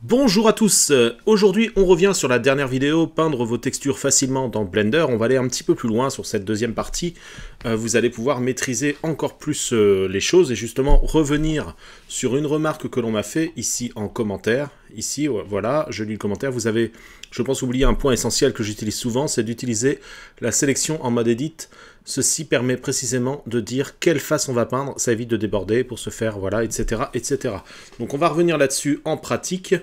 Bonjour à tous, aujourd'hui on revient sur la dernière vidéo, peindre vos textures facilement dans Blender. On va aller un petit peu plus loin sur cette deuxième partie. Vous allez pouvoir maîtriser encore plus les choses et justement revenir sur une remarque que l'on m'a fait ici en commentaire. Ici, voilà, je lis le commentaire. Vous avez, je pense, oublié un point essentiel que j'utilise souvent, c'est d'utiliser la sélection en mode edit. Ceci permet précisément de dire quelle face on va peindre, ça évite de déborder pour se faire, voilà, etc., etc. Donc on va revenir là-dessus en pratique.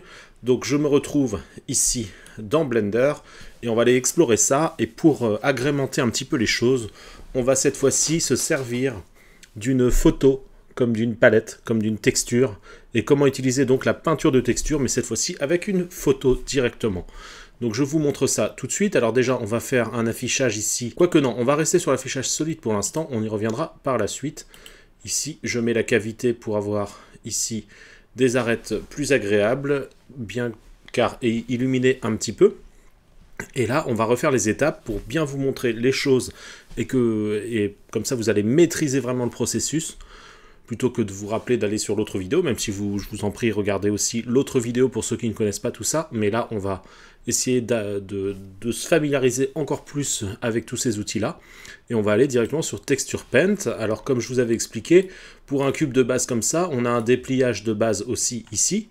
Donc je me retrouve ici dans Blender et on va aller explorer ça. Et pour agrémenter un petit peu les choses, on va cette fois-ci se servir d'une photo, comme d'une palette, comme d'une texture, et comment utiliser donc la peinture de texture, mais cette fois-ci avec une photo directement. Donc je vous montre ça tout de suite. Alors déjà, on va faire un affichage ici. Quoique non, on va rester sur l'affichage solide pour l'instant. On y reviendra par la suite. Ici, je mets la cavité pour avoir ici des arêtes plus agréables, bien car et illuminées un petit peu. Et là, on va refaire les étapes pour bien vous montrer les choses et comme ça, vous allez maîtriser vraiment le processus. Plutôt que de vous rappeler d'aller sur l'autre vidéo, même si je vous en prie, regardez aussi l'autre vidéo pour ceux qui ne connaissent pas tout ça. Mais là, on va essayer de se familiariser encore plus avec tous ces outils-là. Et on va aller directement sur Texture Paint. Alors, comme je vous avais expliqué, pour un cube de base comme ça, on a un dépliage de base aussi ici,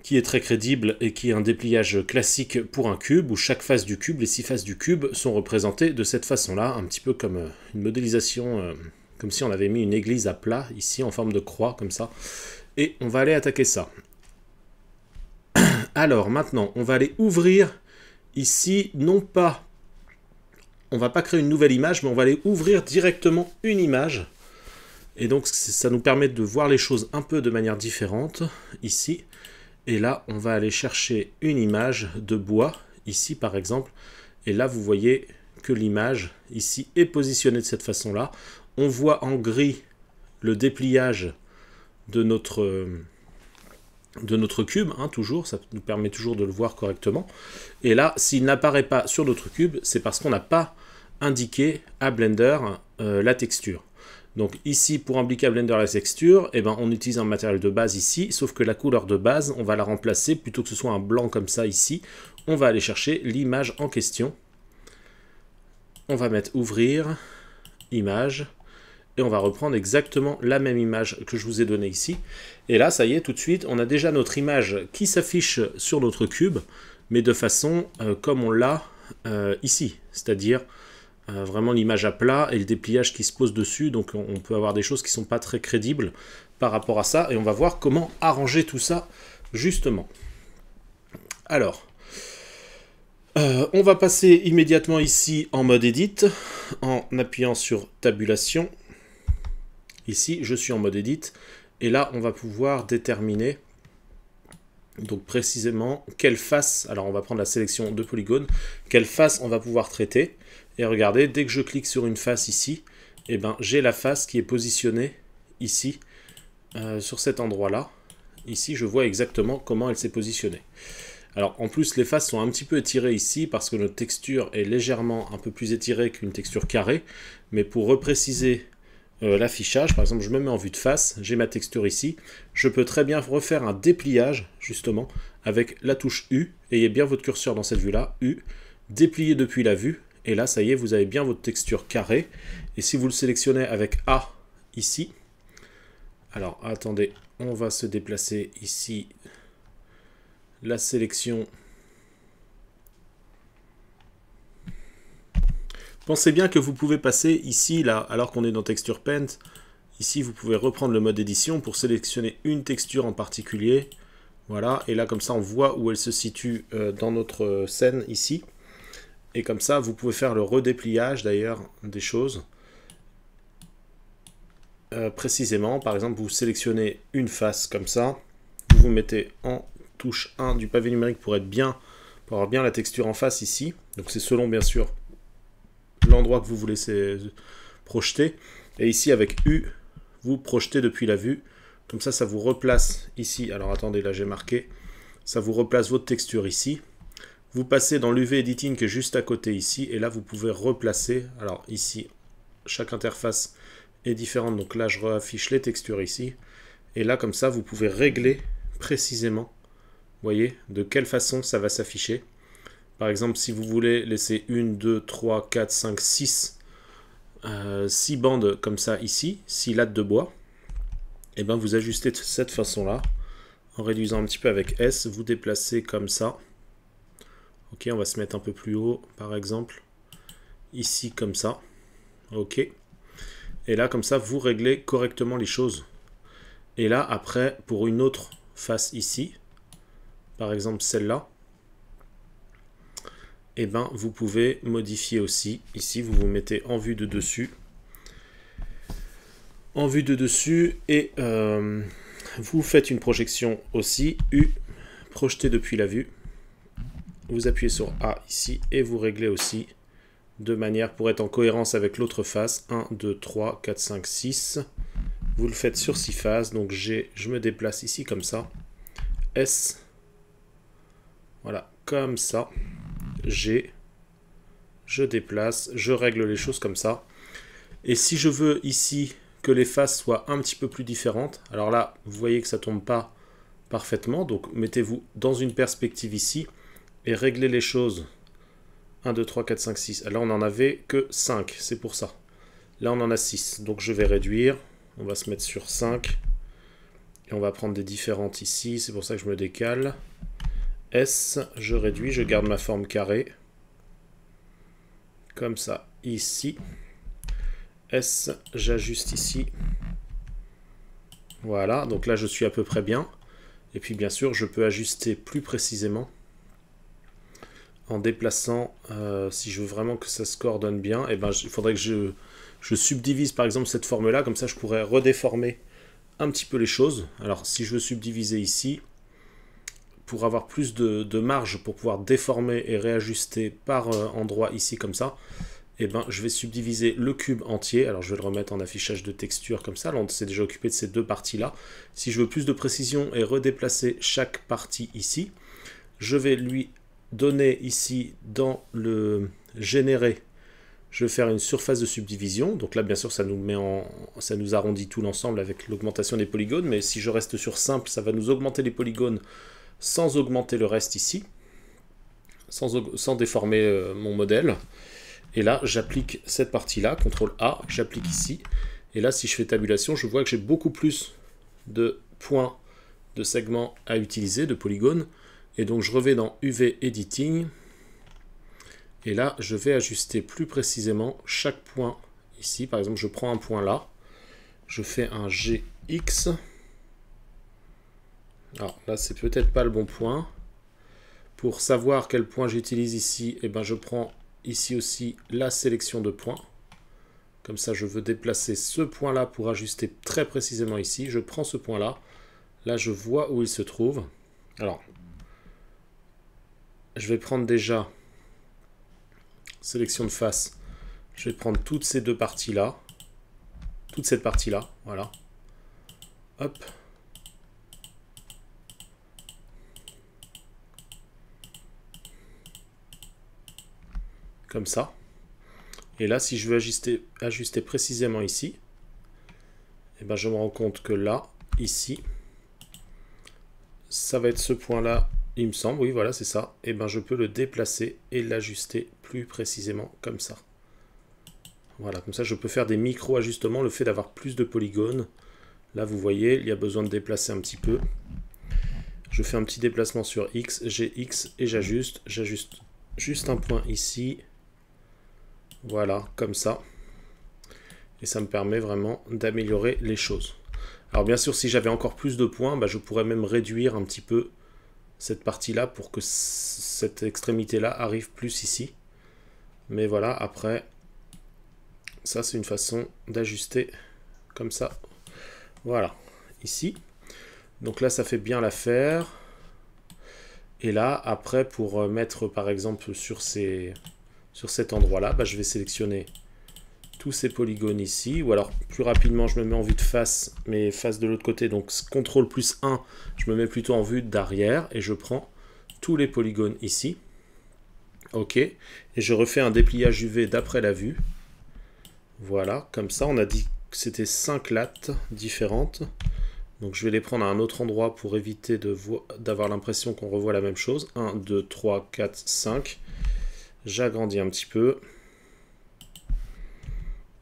qui est très crédible et qui est un dépliage classique pour un cube, où chaque face du cube, les 6 faces du cube, sont représentées de cette façon-là, un petit peu comme une modélisation... comme si on avait mis une église à plat, ici, en forme de croix, comme ça. Et on va aller attaquer ça. Alors, maintenant, on va aller ouvrir ici, non pas... On va pas créer une nouvelle image, mais on va aller ouvrir directement une image. Et donc, ça nous permet de voir les choses un peu de manière différente, ici. Et là, on va aller chercher une image de bois, ici, par exemple. Et là, vous voyez que l'image, ici, est positionnée de cette façon-là. On voit en gris le dépliage de notre cube, hein, toujours, ça nous permet toujours de le voir correctement. Et là, s'il n'apparaît pas sur notre cube, c'est parce qu'on n'a pas indiqué à Blender la texture. Donc ici, pour indiquer à Blender la texture, eh ben, on utilise un matériel de base ici, sauf que la couleur de base, on va la remplacer, plutôt que ce soit un blanc comme ça ici, on va aller chercher l'image en question. On va mettre ouvrir, image, et on va reprendre exactement la même image que je vous ai donnée ici. Et là, ça y est, tout de suite, on a déjà notre image qui s'affiche sur notre cube, mais de façon comme on l'a ici, c'est-à-dire vraiment l'image à plat et le dépliage qui se pose dessus. Donc on peut avoir des choses qui ne sont pas très crédibles par rapport à ça, et on va voir comment arranger tout ça justement. Alors, on va passer immédiatement ici en mode edit, en appuyant sur tabulation. Ici, je suis en mode edit, et là, on va pouvoir déterminer, donc précisément, quelle face, alors on va prendre la sélection de polygones, quelle face on va pouvoir traiter. Et regardez, dès que je clique sur une face ici, eh ben, j'ai la face qui est positionnée ici, sur cet endroit-là. Ici, je vois exactement comment elle s'est positionnée. Alors, en plus, les faces sont un petit peu étirées ici, parce que notre texture est légèrement un peu plus étirée qu'une texture carrée. Mais pour repréciser l'affichage, par exemple, je me mets en vue de face, j'ai ma texture ici. Je peux très bien refaire un dépliage, justement, avec la touche U. Ayez bien votre curseur dans cette vue-là, U, déplier depuis la vue. Et là, ça y est, vous avez bien votre texture carrée. Et si vous le sélectionnez avec A, ici, alors, attendez, on va se déplacer ici, la sélection. Pensez bien que vous pouvez passer ici, là, alors qu'on est dans Texture Paint, ici, vous pouvez reprendre le mode édition pour sélectionner une texture en particulier. Voilà, et là, comme ça, on voit où elle se situe dans notre scène, ici. Et comme ça, vous pouvez faire le redépliage, d'ailleurs, des choses. Précisément, par exemple, vous sélectionnez une face comme ça. Vous vous mettez en touche 1 du pavé numérique pour avoir bien la texture en face ici. Donc c'est selon, bien sûr, l'endroit que vous voulez projeter. Et ici, avec U, vous projetez depuis la vue. Comme ça, ça vous replace ici. Alors attendez, là j'ai marqué. Ça vous replace votre texture ici. Vous passez dans l'UV Editing qui est juste à côté ici. Et là, vous pouvez replacer. Alors ici, chaque interface est différente. Donc là, je réaffiche les textures ici. Et là, comme ça, vous pouvez régler précisément voyez, de quelle façon ça va s'afficher. Par exemple, si vous voulez laisser 1, 2, 3, 4, 5, 6, 6 bandes comme ça ici, 6 lattes de bois, et ben vous ajustez de cette façon-là, en réduisant un petit peu avec S, vous déplacez comme ça. Ok, on va se mettre un peu plus haut, par exemple, ici comme ça. Ok. Et là, comme ça, vous réglez correctement les choses. Et là, après, pour une autre face ici, par exemple celle-là, et ben vous pouvez modifier aussi. Ici, vous vous mettez en vue de dessus. En vue de dessus, et vous faites une projection aussi, U, projeté depuis la vue. Vous appuyez sur A ici, et vous réglez aussi de manière pour être en cohérence avec l'autre face. 1, 2, 3, 4, 5, 6. Vous le faites sur 6 faces, donc G, je me déplace ici comme ça. S, voilà, comme ça. G, je déplace, je règle les choses comme ça. Et si je veux ici que les faces soient un petit peu plus différentes, alors là, vous voyez que ça ne tombe pas parfaitement, donc mettez-vous dans une perspective ici et réglez les choses. 1, 2, 3, 4, 5, 6. Là, on n'en avait que 5, c'est pour ça. Là, on en a 6, donc je vais réduire. On va se mettre sur 5. Et on va prendre des différentes ici, c'est pour ça que je me décale. S, je réduis, je garde ma forme carrée. Comme ça, ici. S, j'ajuste ici. Voilà, donc là je suis à peu près bien. Et puis bien sûr, je peux ajuster plus précisément en déplaçant, si je veux vraiment que ça se coordonne bien, et ben, il faudrait que je subdivise par exemple cette forme-là, comme ça je pourrais redéformer un petit peu les choses. Alors si je veux subdiviser ici, pour avoir plus de marge pour pouvoir déformer et réajuster par endroit ici comme ça, et ben, je vais subdiviser le cube entier. Alors je vais le remettre en affichage de texture comme ça. Là on s'est déjà occupé de ces deux parties-là. Si je veux plus de précision et redéplacer chaque partie ici, je vais lui donner ici dans le générer, je vais faire une surface de subdivision. Donc là bien sûr ça nous arrondit tout l'ensemble avec l'augmentation des polygones, mais si je reste sur simple, ça va nous augmenter les polygones sans augmenter le reste ici, sans déformer mon modèle. Et là, j'applique cette partie-là, CTRL A, j'applique ici. Et là, si je fais tabulation, je vois que j'ai beaucoup plus de points de segments à utiliser, de polygones. Et donc, je reviens dans UV Editing. Et là, je vais ajuster plus précisément chaque point ici. Par exemple, je prends un point là. Je fais un GX. Alors là, c'est peut-être pas le bon point. Pour savoir quel point j'utilise ici, eh ben, je prends ici aussi la sélection de points. Comme ça, je veux déplacer ce point-là pour ajuster très précisément ici. Je prends ce point-là. Là, je vois où il se trouve. Alors, je vais prendre déjà sélection de face. Je vais prendre toutes ces deux parties-là. Toute cette partie-là. Voilà. Hop. Comme ça. Et là, si je veux ajuster précisément ici, eh ben, je me rends compte que là, ici, ça va être ce point-là, il me semble, oui, voilà, c'est ça. Et ben, je peux le déplacer et l'ajuster plus précisément comme ça. Voilà, comme ça, je peux faire des micro-ajustements. Le fait d'avoir plus de polygones, là, vous voyez, il y a besoin de déplacer un petit peu. Je fais un petit déplacement sur X, GX, et j'ajuste juste un point ici. Voilà, comme ça. Et ça me permet vraiment d'améliorer les choses. Alors bien sûr, si j'avais encore plus de points, bah, je pourrais même réduire un petit peu cette partie-là pour que cette extrémité-là arrive plus ici. Mais voilà, après, ça c'est une façon d'ajuster comme ça. Voilà, ici. Donc là, ça fait bien l'affaire. Et là, après, pour mettre par exemple sur cet endroit-là, bah, je vais sélectionner tous ces polygones ici, ou alors plus rapidement je me mets en vue de face, mais face de l'autre côté, donc CTRL plus 1, je me mets plutôt en vue d'arrière, et je prends tous les polygones ici, ok, et je refais un dépliage UV d'après la vue, voilà, comme ça, on a dit que c'était 5 lattes différentes, Donc je vais les prendre à un autre endroit pour éviter d'avoir l'impression qu'on revoit la même chose. 1, 2, 3, 4, 5. J'agrandis un petit peu.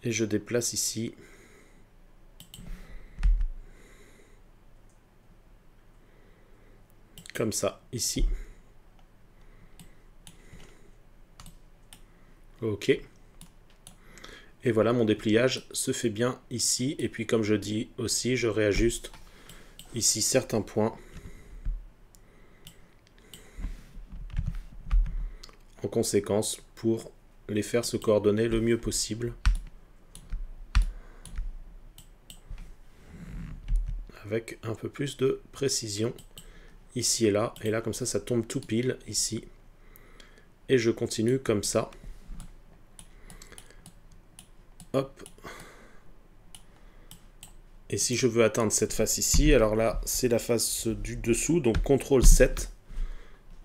Et je déplace ici. Comme ça, ici. Ok. Et voilà, mon dépliage se fait bien ici. Et puis comme je dis aussi, je réajuste ici certains points en conséquence pour les faire se coordonner le mieux possible avec un peu plus de précision ici et là comme ça tombe tout pile ici et je continue comme ça. Hop. Et si je veux atteindre cette face ici, alors là, c'est la face du dessous, donc CTRL 7.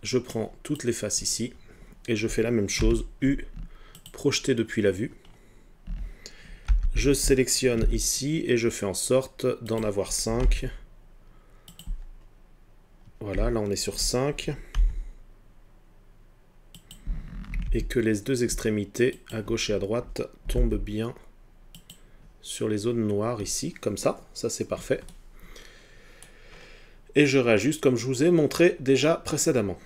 Je prends toutes les faces ici, et je fais la même chose, U, projeté depuis la vue. Je sélectionne ici, et je fais en sorte d'en avoir 5. Voilà, là on est sur 5. Et que les deux extrémités, à gauche et à droite, tombent bien sur les zones noires ici, comme ça c'est parfait. Et je réajuste comme je vous ai montré déjà précédemment.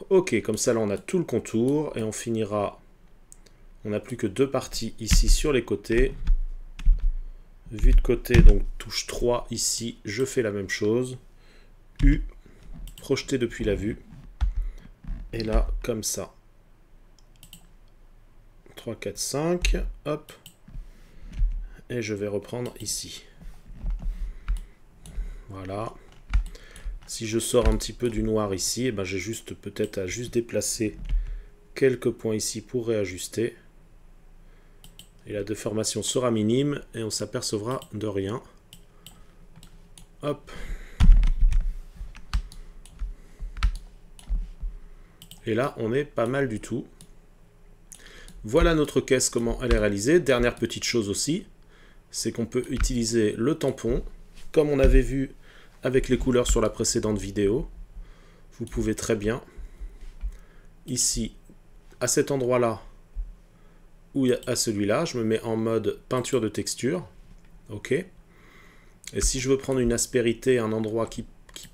Ok, comme ça là on a tout le contour et on finira, on n'a plus que 2 parties ici sur les côtés. Vue de côté, donc touche 3 ici, je fais la même chose. U, projeté depuis la vue. Et là, comme ça. 3, 4, 5, hop. Et je vais reprendre ici. Voilà. Si je sors un petit peu du noir ici, eh ben j'ai juste peut-être à juste déplacer quelques points ici pour réajuster. Et la déformation sera minime et on s'apercevra de rien. Hop. Et là, on est pas mal du tout. Voilà notre caisse, comment elle est réalisée. Dernière petite chose aussi, c'est qu'on peut utiliser le tampon, comme on avait vu avec les couleurs sur la précédente vidéo. Vous pouvez très bien, ici, à cet endroit-là, ou à celui-là, je me mets en mode peinture de texture. Ok. Et si je veux prendre une aspérité, un endroit qui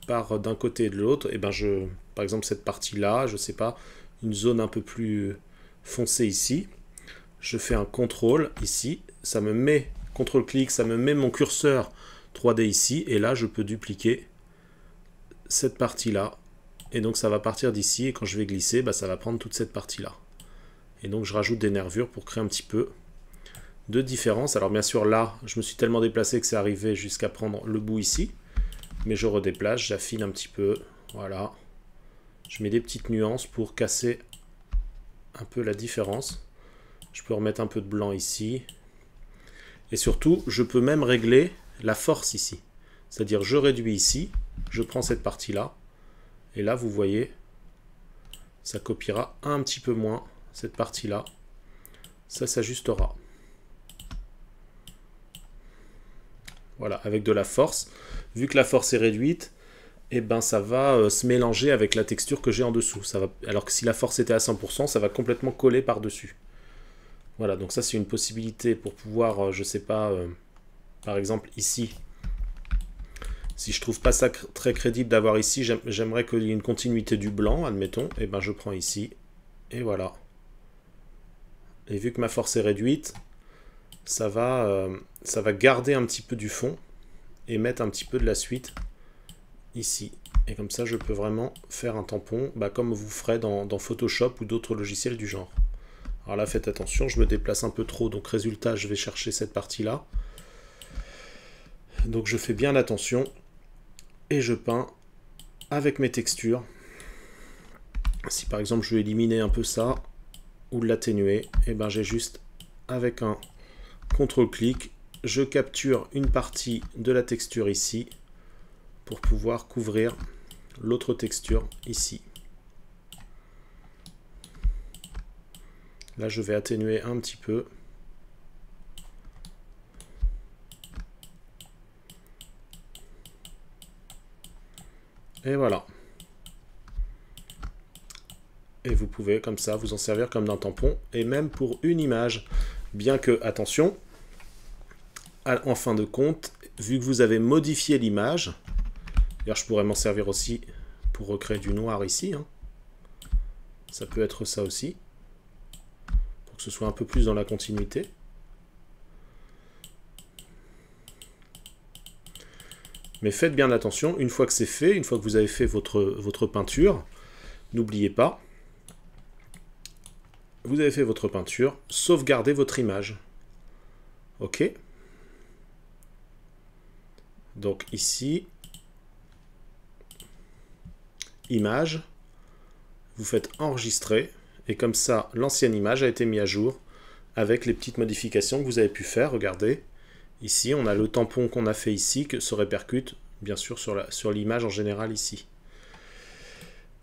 part d'un côté et de l'autre, et ben par exemple cette partie-là, je sais pas, une zone un peu plus foncée ici, je fais un contrôle ici, ça me met, contrôle-clic, ça me met mon curseur 3D ici, et là je peux dupliquer cette partie-là, et donc ça va partir d'ici, et quand je vais glisser, ça va prendre toute cette partie-là. Et donc je rajoute des nervures pour créer un petit peu de différence. Alors bien sûr là, je me suis tellement déplacé que c'est arrivé jusqu'à prendre le bout ici, mais je redéplace, j'affine un petit peu, voilà. Je mets des petites nuances pour casser un peu la différence. Je peux remettre un peu de blanc ici. Et surtout, je peux même régler la force ici. C'est-à-dire, je réduis ici, je prends cette partie-là, et là, vous voyez, ça copiera un petit peu moins cette partie-là. Ça s'ajustera. Voilà, avec de la force. Vu que la force est réduite, et ça va se mélanger avec la texture que j'ai en dessous. Ça va, alors que si la force était à 100%, ça va complètement coller par-dessus. Voilà, donc ça c'est une possibilité pour pouvoir, je sais pas, par exemple ici, si je trouve pas ça très crédible d'avoir ici, j'aimerais qu'il y ait une continuité du blanc, admettons, et je prends ici, et voilà. Et vu que ma force est réduite, ça va garder un petit peu du fond, et mettre un petit peu de la suite ici. Et comme ça, je peux vraiment faire un tampon, comme vous ferez dans Photoshop ou d'autres logiciels du genre. Alors là, faites attention, je me déplace un peu trop, donc résultat, je vais chercher cette partie-là. Donc je fais bien attention, et je peins avec mes textures. Si par exemple je veux éliminer un peu ça, ou l'atténuer, et j'ai juste, avec un contrôle-clic, je capture une partie de la texture ici, pour pouvoir couvrir l'autre texture ici. Là, je vais atténuer un petit peu. Et voilà. Et vous pouvez comme ça vous en servir comme d'un tampon, et même pour une image. Bien que, attention, en fin de compte, vu que vous avez modifié l'image, d'ailleurs je pourrais m'en servir aussi pour recréer du noir ici, hein. Ça peut être ça aussi, pour que ce soit un peu plus dans la continuité. Mais faites bien attention, une fois que c'est fait, une fois que vous avez fait votre peinture, n'oubliez pas, vous avez fait votre peinture, sauvegardez votre image. Ok? Donc ici, image, vous faites enregistrer, et comme ça, l'ancienne image a été mise à jour avec les petites modifications que vous avez pu faire. Regardez, ici, on a le tampon qu'on a fait ici, que se répercute, bien sûr, sur l'image en général ici.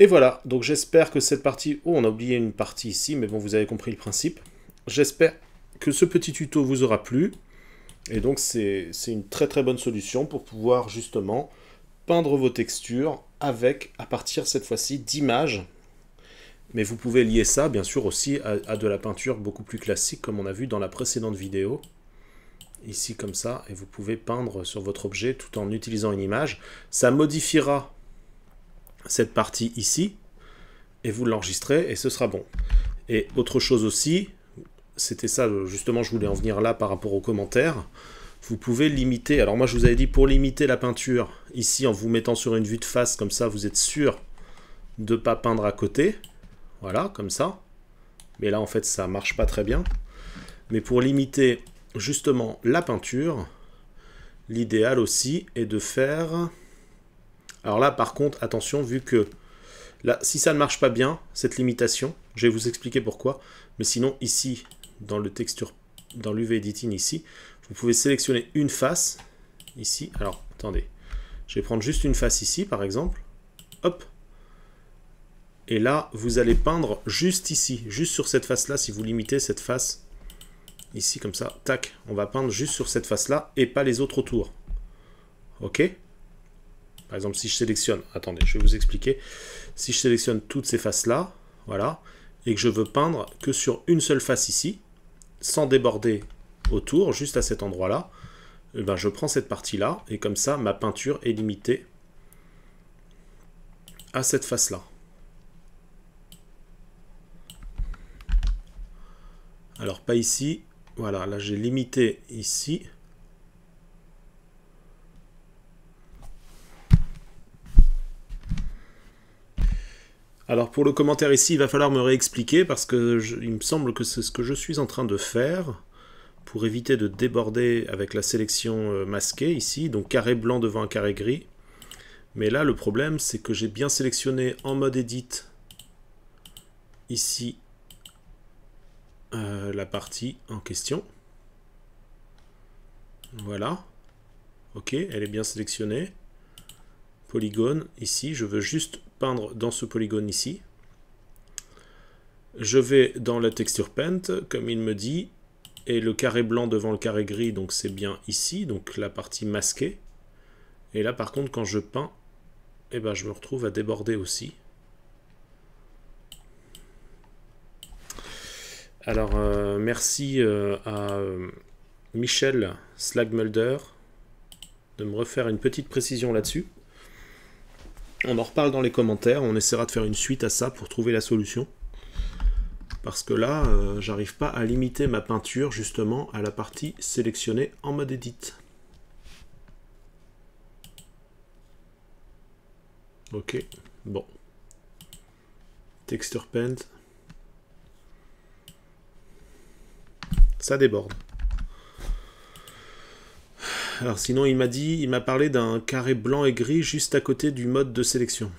Et voilà, donc j'espère que cette partie... Oh, on a oublié une partie ici, mais bon, vous avez compris le principe. J'espère que ce petit tuto vous aura plu. Et donc, c'est une très très bonne solution pour pouvoir justement peindre vos textures avec, à partir cette fois-ci, d'images. Mais vous pouvez lier ça, bien sûr, aussi à de la peinture beaucoup plus classique, comme on a vu dans la précédente vidéo. Ici, comme ça, et vous pouvez peindre sur votre objet tout en utilisant une image. Ça modifiera cette partie ici, et vous l'enregistrez, et ce sera bon. Et autre chose aussi, c'était ça, justement, je voulais en venir là par rapport aux commentaires, vous pouvez limiter, alors moi je vous avais dit pour limiter la peinture, ici en vous mettant sur une vue de face, comme ça vous êtes sûr de ne pas peindre à côté, voilà, comme ça, mais là en fait ça marche pas très bien, mais pour limiter justement la peinture, l'idéal aussi est de faire... Alors là, par contre, attention, vu que là, si ça ne marche pas bien, cette limitation, je vais vous expliquer pourquoi, mais sinon, ici, dans le texture, dans l'UV Editing, ici, vous pouvez sélectionner une face, ici. Alors, attendez, je vais prendre juste une face ici, par exemple. Hop. Et là, vous allez peindre juste ici, juste sur cette face-là, si vous limitez cette face, ici, comme ça, tac, on va peindre juste sur cette face-là, et pas les autres autour. Ok ? Par exemple, si je sélectionne, attendez, je vais vous expliquer. Si je sélectionne toutes ces faces-là, voilà, et que je veux peindre que sur une seule face ici, sans déborder autour, juste à cet endroit-là, eh ben, je prends cette partie-là, et comme ça, ma peinture est limitée à cette face-là. Alors, pas ici, voilà, là j'ai limité ici. Alors pour le commentaire ici, il va falloir me réexpliquer parce que il me semble que c'est ce que je suis en train de faire pour éviter de déborder avec la sélection masquée ici, donc carré blanc devant un carré gris. Mais là le problème c'est que j'ai bien sélectionné en mode edit ici la partie en question. Voilà. Ok, elle est bien sélectionnée. Polygone, ici, je veux juste peindre dans ce polygone ici. Je vais dans la texture paint, comme il me dit, et le carré blanc devant le carré gris, donc c'est bien ici, donc la partie masquée. Et là, par contre, quand je peins, eh ben, je me retrouve à déborder aussi. Alors, merci à Michel Slagmulder de me refaire une petite précision là-dessus. On en reparle dans les commentaires, on essaiera de faire une suite à ça pour trouver la solution. Parce que là, j'arrive pas à limiter ma peinture justement à la partie sélectionnée en mode edit. Ok, bon. Texture paint. Ça déborde. Alors sinon il m'a parlé d'un carré blanc et gris juste à côté du mode de sélection.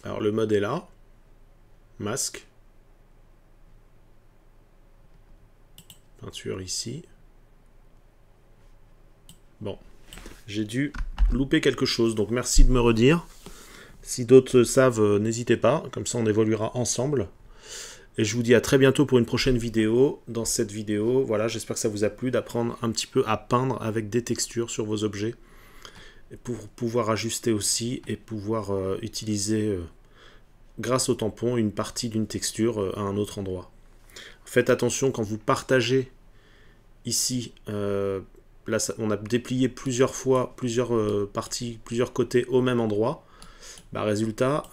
Alors le mode est là, masque, peinture ici. Bon, j'ai dû louper quelque chose, donc merci de me redire. Si d'autres savent, n'hésitez pas, comme ça on évoluera ensemble. Et je vous dis à très bientôt pour une prochaine vidéo. Dans cette vidéo, voilà, j'espère que ça vous a plu d'apprendre un petit peu à peindre avec des textures sur vos objets. Et pour pouvoir ajuster aussi et pouvoir utiliser, grâce au tampon, une partie d'une texture à un autre endroit. Faites attention quand vous partagez ici, là on a déplié plusieurs fois, plusieurs parties, plusieurs côtés au même endroit. Résultat,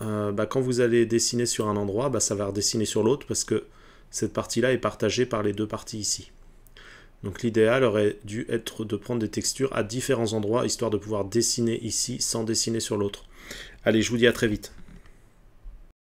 quand vous allez dessiner sur un endroit, ça va redessiner sur l'autre parce que cette partie-là est partagée par les deux parties ici. Donc l'idéal aurait dû être de prendre des textures à différents endroits, histoire de pouvoir dessiner ici sans dessiner sur l'autre. Allez, je vous dis à très vite.